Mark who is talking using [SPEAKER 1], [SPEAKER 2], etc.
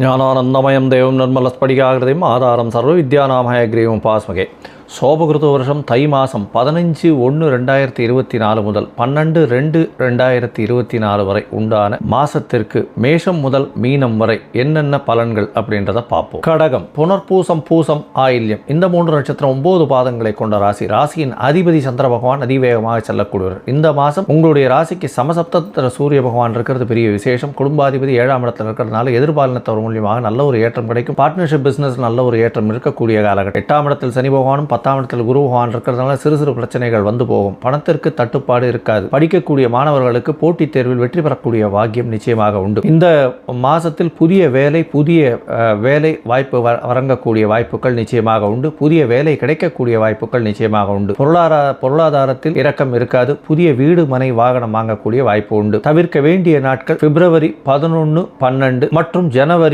[SPEAKER 1] ஞானானந்தமயம் தேவம் நிர்மலஸ்படிகாகிருதியும் ஆதாரம் சர்வ வித்யாநாமயக்ரீவம் பாஸ்மகே. சோபகிருத வருஷம் தை மாதம் 15/1/2024 முதல் 12/2/2024 வரை உண்டான மாசத்திற்கு மேஷம் முதல் மீனம் வரை என்னென்ன பலன்கள் அப்படின்றத பார்ப்போம். கடகம், புனர்பூசம், பூசம், ஆயில்யம் இந்த 3 நட்சத்திரம் 9 பாதங்களை கொண்ட ராசி. ராசியின் அதிபதி சந்திர பகவான் அதிவேகமாக செல்லக்கூடியவர். இந்த மாதம் உங்களுடைய ராசிக்கு சமசப்தத்திர சூரிய பகவான் இருக்கிறது பெரிய விசேஷம். குடும்பாதிபதி 7ஆம் இடத்துல இருக்கிறதுனால எதிர்பாலினத்தவர் மூலியமாக நல்ல ஒரு ஏற்றம் கிடைக்கும். பார்ட்னர்ஷிப் பிசினஸ் நல்ல ஒரு ஏற்றம் இருக்கக்கூடிய காலகட்டம். 8ஆம் இடத்தில் சனி பகவானும் 10ஆம் இடத்தில் குரு பகவான் இருக்கிறதுனால சிறு சிறு பிரச்சனைகள் வந்து போகும். பணத்திற்கு தட்டுப்பாடு இருக்காது. படிக்கக்கூடிய மாணவர்களுக்கு போட்டித் தேர்வில் வெற்றி பெறக்கூடிய பாக்கியம் நிச்சயமாக உண்டு. இந்த மாதத்தில் புதிய வேலை வாய்ப்பு வழங்கக்கூடிய வாய்ப்புகள் நிச்சயமாக உண்டு. புதிய வேலை கிடைக்கக்கூடிய வாய்ப்புகள் நிச்சயமாக உண்டு. பொருளாதாரத்தில் இரக்கம் இருக்காது. புதிய வீடு, மனை, வாகனம் வாங்கக்கூடிய வாய்ப்பு உண்டு. தவிர்க்க வேண்டிய நாட்கள் பிப்ரவரி 11, 12 மற்றும் ஜனவரி